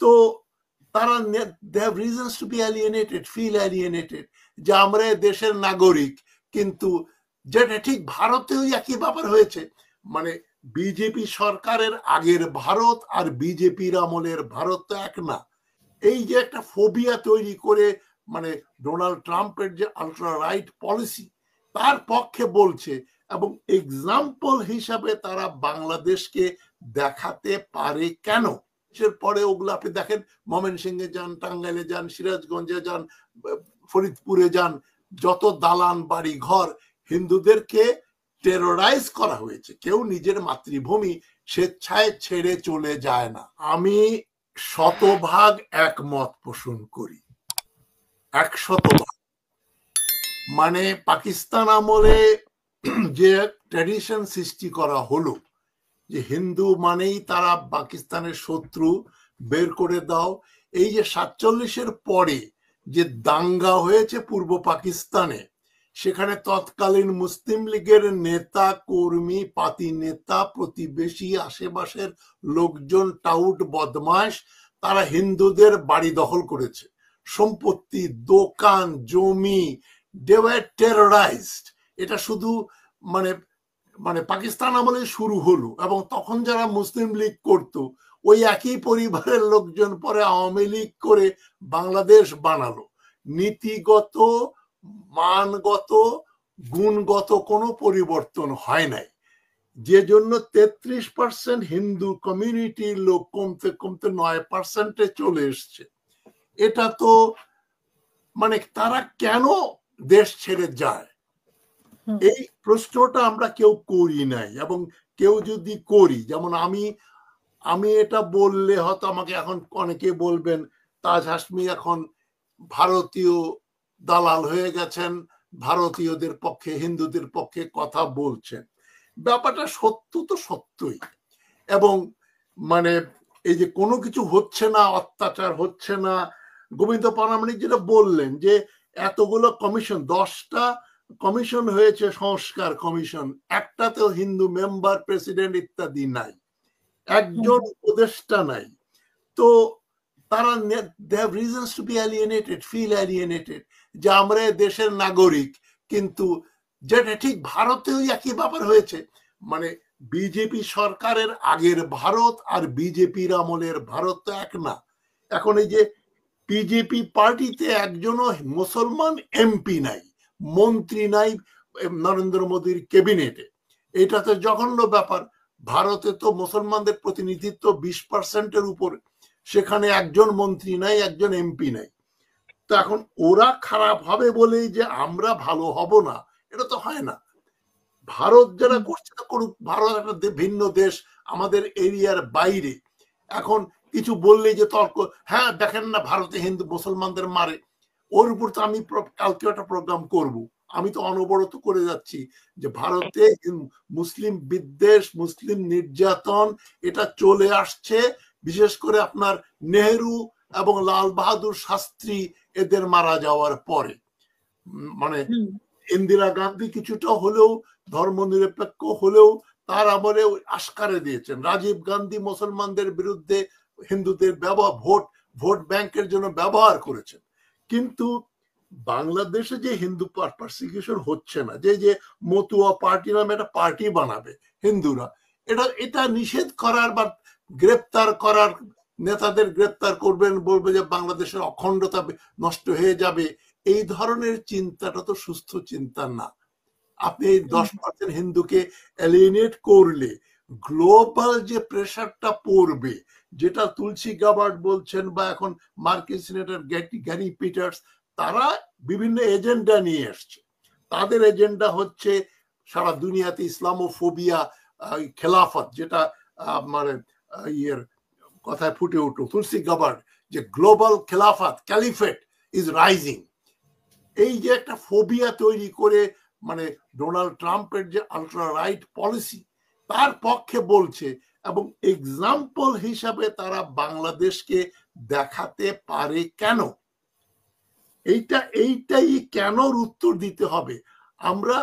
তো তারা they have reasons to be alienated, feel alienated, যে আমরা দেশের নাগরিক। কিন্তু যেটা ঠিক ভারতেও একই ব্যাপার হয়েছে, মানে বিজেপি সরকারের আগের ভারত আর বিজেপির আমলের ভারত তো এক না। এই যে একটা ফোবিয়া তৈরি করে, মানে ডোনাল্ড ট্রাম্পের যে আলট্রা রাইট পলিসি তার পক্ষে বলছে, এবং এক্সাম্পল হিসাবে তারা বাংলাদেশকে দেখাতে পারে কেন। এর পরে ওগুলো আপনি দেখেন, ময়মনসিংহে যান, টাঙ্গাইলে যান, সিরাজগঞ্জে যান, ফরিদপুরে যান, যত দালান বাড়ি ঘর হিন্দুদেরকে টেরোরাইজ করা হয়েছে। কেউ নিজের মাতৃভূমি স্বেচ্ছায় ছেড়ে চলে যায় না। আমি শতভাগ একমত পোষণ করি, 100%। মানে পাকিস্তান আমলে যে ট্র্যাডিশন সৃষ্টি করা হলো যে হিন্দু মানেই তারা পাকিস্তানের শত্রু, বের করে দাও। এই যে 47-এর পরে যে দাঙ্গা হয়েছে পূর্ব পাকিস্তানে, সেখানে তৎকালীন মুসলিম লীগের নেতা কর্মী, পাতি নেতা, প্রতিবেশী, আশেপাশের লোকজন, টাউট বদমাশ, তারা হিন্দুদের বাড়ি দখল করেছে, সম্পত্তি, দোকান, জমি, দে ওয়্যার টেরোরাইজড। এটা শুধু মানে মানে পাকিস্তান আমলে শুরু হলো, এবং তখন যারা মুসলিম লীগ করতো ওই একই পরিবারের লোকজন পরে আওয়ামী লীগ করে বাংলাদেশ বানালো। নীতিগত, মানগত, গুণগত কোনো পরিবর্তন হয় নাই, যে জন্য 33% হিন্দু কমিউনিটির লোক কমতে কমতে 9%-এ চলে এসছে। এটা তো মানে তারা কেন দেশ ছেড়ে যায়, এই প্রশ্নটা আমরা কেউ করি নাই। এবং কেউ যদি করি, যেমন আমি এটা বললে হয়তো আমাকে এখন অনেকে বলবেন তাজ হাশমি এখন ভারতীয় দালাল হয়ে গেছেন, ভারতীয়দের পক্ষে, হিন্দুদের পক্ষে কথা বলছেন। ব্যাপারটা সত্য তো সত্যই। এবং মানে এই যে কোনো কিছু হচ্ছে না, অত্যাচার হচ্ছে না, গোবিন্দ পারামানিক যেটা বললেন যে এতগুলো কমিশন, 10টা কমিশন হয়েছে, সংস্কার কমিশন, একটাতেও হিন্দু মেম্বার, প্রেসিডেন্ট ইত্যাদি নাই, একজন উপদেষ্টা নাই। তো তারা they have reasons to be alienated, feel alienated, যে আমরা দেশের নাগরিক। কিন্তু যেটা ঠিক ভারতেও একই ব্যাপার হয়েছে, মানে বিজেপি সরকারের আগের ভারত আর বিজেপির আমলের ভারত তো এক না। এখন এই যে বিজেপি পার্টিতে একজনও মুসলমান এমপি নাই, মন্ত্রী নাই নরেন্দ্র মোদীর ক্যাবিনেটে। এটা তো জঘন্য ব্যাপার। ভারতে তো মুসলমানদের প্রতিনিধিত্ব 20%-এর উপরে, সেখানে একজন মন্ত্রী নাই, একজন এমপি নাই। তো এখন ওরা খারাপ হবে বলেই যে আমরা ভালো হব না, এটা তো হয় না। ভারত যারা করছে তা করুক, ভারত একটা ভিন্ন দেশ, আমাদের এরিয়ার বাইরে। এখন কিছু বললেই যে তর্ক, হ্যাঁ দেখেন না ভারতে হিন্দু মুসলমানদের মারে, ওর উপর তো আমি কালকে একটা প্রোগ্রাম করব। আমি তো অনবরত করে যাচ্ছি যে ভারতে মুসলিম বিদ্বেষ, মুসলিম নির্যাতন এটা চলে আসছে, বিশেষ করে আপনার নেহেরু এবং লাল বাহাদুর শাস্ত্রী এদের মারা যাওয়ার পরে। মানে ইন্দিরা গান্ধী কিছুটা হলেও ধর্মনিরপেক্ষ হলেও তার আমলে আস্কারে দিয়েছেন। রাজীব গান্ধী মুসলমানদের বিরুদ্ধে হিন্দুদের ভোট ব্যাংকের জন্য ব্যবহার করেছেন। কিন্তু বাংলাদেশে যে হিন্দু পারসিকিউশন হচ্ছে না, যে মতুয়া পার্টি নামে একটা পার্টি বানাবে হিন্দুরা, এটা নিষেধ করার বা গ্রেপ্তার করার, নেতাদের গ্রেপ্তার করবেন, বলবে যে বাংলাদেশের অখণ্ডতা নষ্ট হয়ে যাবে, এই ধরনের চিন্তাটা তো সুস্থ চিন্তা না। আপনি এই 10% হিন্দুকে এলিয়েনেট করলে গ্লোবাল যে প্রেশারটা পড়বে, যেটা তুলসী গাবার্ড বলছেন বা এখন মার্কিন সিনেটর গ্যারি পিটার্স, তারা বিভিন্ন এজেন্ডা নিয়ে আসছে। তাদের এজেন্ডা হচ্ছে সারা দুনিয়াতে ইসলামোফোবিয়া, খেলাফত, যেটা মানে ইয়ের কথায় ফুটে উঠল তুলসী গাবার্ড, যে গ্লোবাল খেলাফত, ক্যালিফেট ইজ রাইজিং। এই যে একটা ফোবিয়া তৈরি করে, মানে ডোনাল্ড ট্রাম্পের যে আলট্রা রাইট পলিসি তার পক্ষে বলছে, এবং এক্সাম্পল হিসাবে তারা বাংলাদেশকে দেখাতে পারে কেন। এইটাই কেনর উত্তর দিতে হবে। আমরা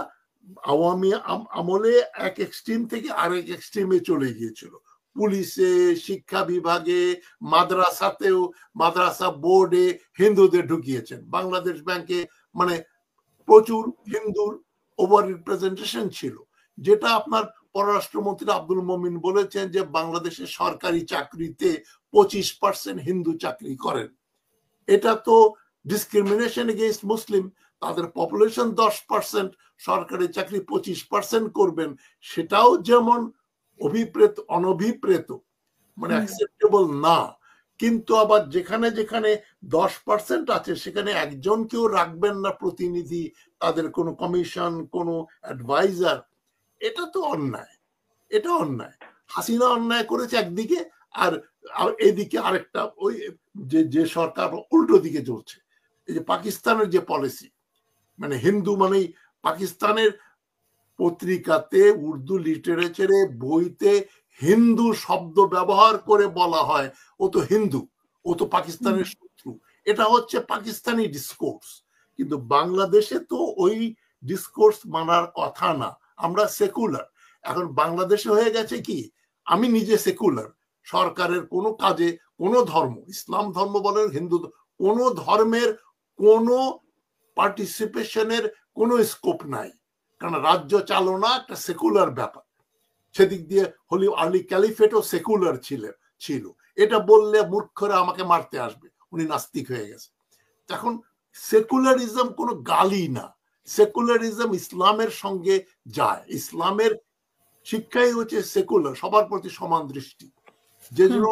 আওয়ামী আমলে এক এক্সট্রিম থেকে আরেক এক্সট্রিমে চলে গিয়েছিল, পুলিশে, শিক্ষা বিভাগে, মাদ্রাসাতেও, মাদ্রাসা বোর্ডে হিন্দুদের ঢুকিয়েছেন। বাংলাদেশ ব্যাংকে মানে প্রচুর হিন্দুর ওভার রিপ্রেজেন্টেশন ছিল, যেটা আপনার পররাষ্ট্রমন্ত্রী আব্দুল মোমিন বলেছেন যে বাংলাদেশের সরকারি চাকরিতে 25% হিন্দু চাকরি করেন। এটা তো ডিসক্রিমিনেশন এগেইনস্ট মুসলিম। তাদের পপুলেশন 10%, সরকারি চাকরি 25% করবেন, সেটাও যেমন অভিপ্রেত অনভিপ্রেত, মানে অ্যাকসেপ্টেবল না। কিন্তু আবার যেখানে যেখানে 10% আছে সেখানে একজনকেও রাখবেন না প্রতিনিধি, তাদের কোনো কমিশন, কোনো অ্যাডভাইজার। এটা তো অন্যায়, এটা অন্যায়। হাসিনা অন্যায় করেছে একদিকে, আর এদিকে আরেকটা ওই যে সরকার উল্টো দিকে চলছে। এই যে পাকিস্তানের যে পলিসি, মানে হিন্দু মানেই পাকিস্তানের পত্রিকাতে, উর্দু লিটারেচারে, বইতে হিন্দু শব্দ ব্যবহার করে বলা হয় ও তো হিন্দু, ও তো পাকিস্তানের শত্রু। এটা হচ্ছে পাকিস্তানি ডিসকোর্স। কিন্তু বাংলাদেশে তো ওই ডিসকোর্স মানার কথা না, আমরা সেকুলার। এখন বাংলাদেশে হয়ে গেছে কি, আমি নিজে সেকুলার, সরকারের কোনো কাজে কোনো ধর্ম, ইসলাম ধর্ম বলেন, হিন্দু, কোনো ধর্মের কোনো পার্টিসিপেশনের কোনো স্কোপ নাই, কারণ রাজ্য চালনা একটা সেকুলার ব্যাপার। সেদিক দিয়ে হলি আর্লি ক্যালিফেটও সেকুলার ছিল। এটা বললে মূর্খরা আমাকে মারতে আসবে, উনি নাস্তিক হয়ে গেছে। এখন সেকুলারিজম কোনো গালি না, সেকুলারিজম ইসলামের সঙ্গে যায়। ইসলামের শিক্ষাই হচ্ছে সেকুলার, সবার প্রতি সমান দৃষ্টি। যে জন্য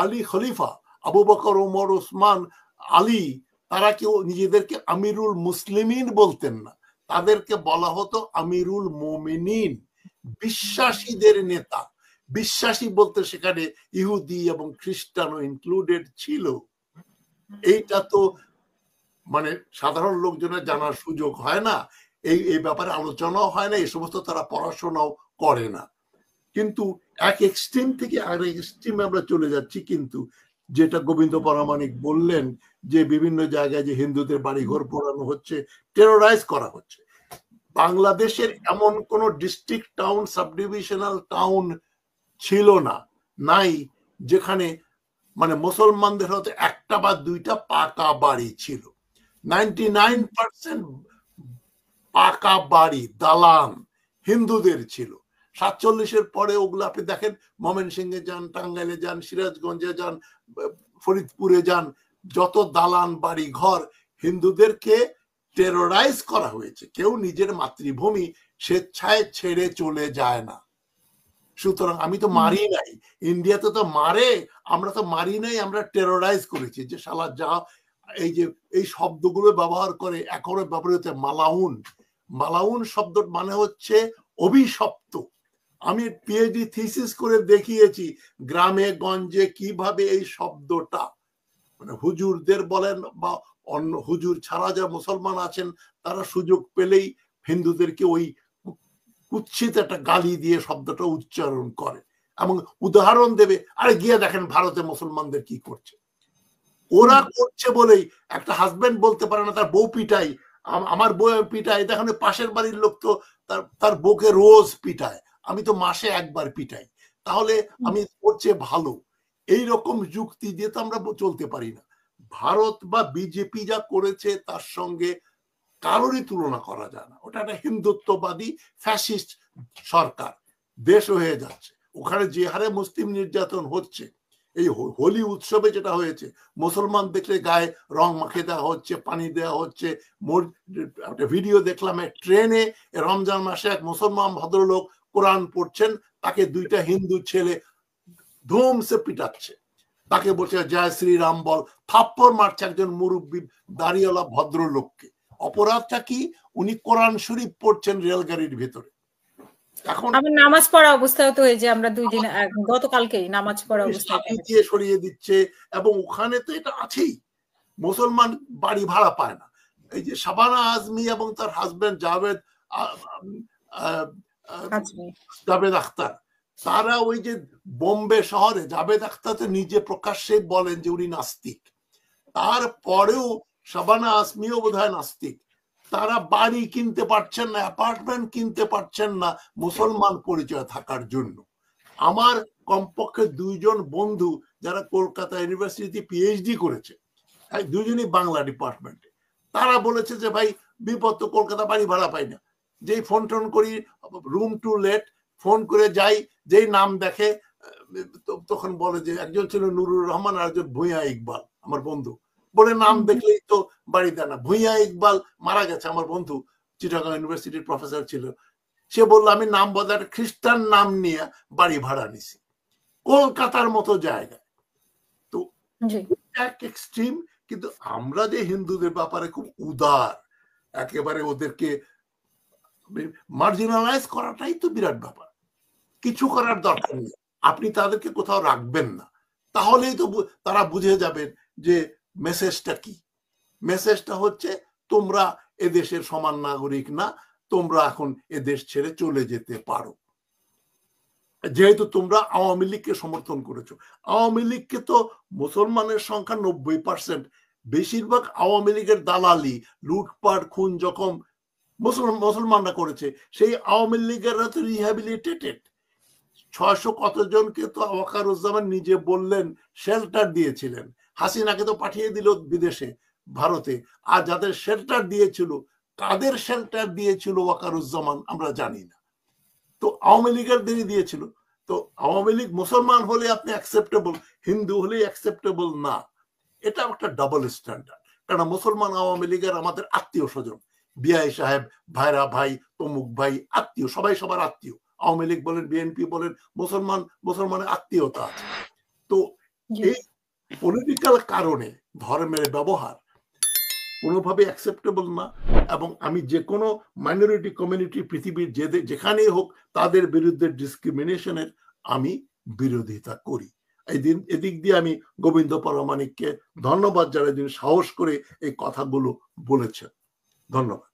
আলী খলিফা, আবু বকর, ওমর, ওসমান, আলী, তারা কেউ নিজেদেরকে আমিরুল মুসলিমিন বলতেন না, তাদেরকে বলা হতো আমিরুল মোমিনিন, বিশ্বাসীদের নেতা। বিশ্বাসী বলতে সেখানে ইহুদি এবং খ্রিস্টানও ইনক্লুডেড ছিল। এইটা তো মানে সাধারণ লোকজনের জানার সুযোগ হয় না, এই ব্যাপারে আলোচনাও হয় না, এই সমস্ত তারা পড়াশোনাও করে না। কিন্তু এক এক্সট্রিম থেকে আরেক এক্সট্রিমে আমরা চলে যাচ্ছি। কিন্তু যেটা গোবিন্দ পরামানিক বললেন যে বিভিন্ন জায়গায় যে হিন্দুদের বাড়িঘর পোড়ানো হচ্ছে, টেরোরাইজ করা হচ্ছে, বাংলাদেশের এমন কোন ডিস্ট্রিক্ট টাউন, সাবডিভিশনাল টাউন ছিল না, নাই, যেখানে মানে মুসলমানদের হতে একটা বা দুইটা পাকা বাড়ি ছিল। 99% পাকা বাড়ি, দালান হিন্দুদের ছিল। 47-এর পরে ওগুলো আপনি দেখেন, ময়মনসিংহে যান, টাঙ্গাইলে যান, সিরাজগঞ্জে যান, ফরিদপুরে যান, যত দালান বাড়ি ঘর, হিন্দুদেরকে টেরোরাইজ করা হয়েছে। কেউ নিজের মাতৃভূমি স্বেচ্ছায় ছেড়ে চলে যায় না। সুতরাং আমি তো মারি নাই, ইন্ডিয়াতে তো মারে, আমরা তো মারি নাই, আমরা টেরোরাইজ করেছি। যে শালা যা এই যে এই শব্দগুলো ব্যবহার করে, এখনো ব্যবহৃত মালাউন, মালাউন শব্দ মানে হচ্ছে অভিশপ্ত। আমি পিএইচডি থিসিস করে দেখিয়েছি গ্রামে গঞ্জে কিভাবে এই শব্দটা, মানে হুজুরদের বলেন বা অন্য হুজুর ছাড়া যা মুসলমান আছেন, তারা সুযোগ পেলেই হিন্দুদেরকে ওই কুৎসিত একটা গালি দিয়ে শব্দটা উচ্চারণ করে এবং উদাহরণ দেবে, আরে গিয়ে দেখেন ভারতে মুসলমানদের কি করছে। ওরা করছে বলেই একটা হাজবেন্ড বলতে পারে না তার বউ পিটাই, আমার বউ পিটাই, দেখেন পাশের বাড়ির লোক তো তার বউকে রোজ পিটায়, আমি তো মাসে একবার পিটাই, তাহলে আমি করছে ভালো। এই রকম যুক্তি দিয়ে তো আমরা চলতে পারি না। ভারত বা বিজেপি যা করেছে তার সঙ্গে কারোরই তুলনা করা যায় না। ওটা একটা হিন্দুত্ববাদী ফ্যাসিস্ট সরকার, দেশ হয়ে যাচ্ছে। ওখানে যে হারে মুসলিম নির্যাতন হচ্ছে, এই হোলি উৎসবে যেটা হয়েছে, মুসলমান দেখলে গায়ে রং মাখিয়ে দেওয়া হচ্ছে, পানি দেওয়া হচ্ছে। একটা ভিডিও দেখলাম, ট্রেনে রমজান মাসে এক মুসলমান ভদ্রলোক কোরআন পড়ছেন, তাকে দুইটা হিন্দু ছেলে ধুমসে পিটাচ্ছে, তাকে বলছে জয় শ্রীরাম বল, থাপ্পড় মারছে একজন মুরব্বী দাড়িওয়ালা ভদ্রলোককে। অপরাধটা কি? উনি কোরআন শরীফ পড়ছেন রেলগাড়ির ভেতরে। এখন আমি নামাজ পড়া অবস্থায় তো এই যে আমরা 2 দিন গতকালকেই নামাজ পড়া অবস্থায় দিয়ে সরিয়ে দিচ্ছে। এবং ওখানে তো এটা আছেই, মুসলমান বাড়ি ভাড়া পায় না। এই যে শাবানা আজমি এবং তার হাজবেন্ড জাভেদ আখতার, তারা ওই যে বোম্বে শহরে, জাভেদ আখতার তো নিজে প্রকাশ্যে বলেন যে উনি নাস্তিক, তারপরেও শাবানা আজমিও বোধহয় নাস্তিক, তারা বাড়ি কিনতে পারছেন না, অ্যাপার্টমেন্ট কিনতে পারছেন না মুসলমান পরিচয় থাকার জন্য। আমার কমপক্ষে 2 জন বন্ধু যারা কলকাতা ইউনিভার্সিটিতে পিএইচডি করেছে, দুজনই বাংলা ডিপার্টমেন্টে, তারা বলেছে যে ভাই বিপদ তো, কলকাতা বাড়ি ভাড়া পাই না, যেই ফোন টোন করি রুম টু লেট, ফোন করে যাই, যেই নাম দেখে তখন বলে যে একজন ছিল নুরুর রহমান আর একজন ভূঁইয়া ইকবাল আমার বন্ধু, বলে নাম দেখলেই তো বাড়ি দেয় না। ভূঁইয়া ইকবাল মারা গেছে, আমার বন্ধু চিটাগাং ইউনিভার্সিটির প্রফেসর ছিল, সে বললো আমি নাম বদলে খ্রিস্টান নাম নিয়ে বাড়ি ভাড়া নিছি কলকাতার মতো জায়গায়। তো এক এক্সট্রিম, কিন্তু আমরা যে হিন্দুদের ব্যাপারে খুব উদার, একেবারে ওদেরকে মার্জিনালাইজ করাটাই তো বিরাট ব্যাপার। কিছু করার দরকার নেই, আপনি তাদেরকে কোথাও রাখবেন না, তাহলেই তো তারা বুঝে যাবেন যে মেসেজটা কি। মেসেজটা হচ্ছে তোমরা এদেশের সমান নাগরিক না, তোমরা এখন এদেশ ছেড়ে চলে যেতে পারো, যেহেতু তোমরা আওয়ামী লীগকে সমর্থন করেছো। আওয়ামী লীগকে তো মুসলমানের সংখ্যা 90%, বেশিরভাগ আওয়ামী লীগের দালালি, লুটপাট, খুন যখন মুসলমানরা করেছে, সেই আওয়ামী লীগের তো রিহ্যাবিলিটেটেড। 600 কতজনকে তো ওয়াকারুজ্জামান নিজে বললেন শেল্টার দিয়েছিলেন, হাসিনাকে তো পাঠিয়ে দিল বিদেশে, ভারতে। আর যাদের শেল্টার দিয়েছিল, কাদের শেল্টার দিয়েছিল ওয়াকারুজ্জামান আমরা জানি না, তো আওয়ামী লীগের দিয়েছিল। তো আওয়ামী লীগ মুসলমান হলে আপনি অ্যাকসেপ্টেবল, হিন্দু হলে অ্যাকসেপ্টেবল না, এটা একটা ডাবল স্ট্যান্ডার্ড। কারণ মুসলমান আওয়ামী লীগের আমাদের আত্মীয় স্বজন, বিআই সাহেব, ভাইরা ভাই, তমুক ভাই, আত্মীয়, সবাই সবার আত্মীয়। আওয়ামী লীগ বলেন, বিএনপি বলেন, মুসলমানের আত্মীয়তা আছে। তো এই পলিটিক্যাল কারণে ধর্মের ব্যবহার কোনোভাবে অ্যাকসেপ্টেবল না। এবং আমি যে কোনো মাইনরিটি কমিউনিটি পৃথিবীর যেখানেই হোক তাদের বিরুদ্ধে ডিসক্রিমিনেশনের আমি বিরোধিতা করি। এদিক দিয়ে আমি গোবিন্দ পরমাণিককে ধন্যবাদ জানাই, যিনি সাহস করে এই কথাগুলো বলেছেন। ধন্যবাদ।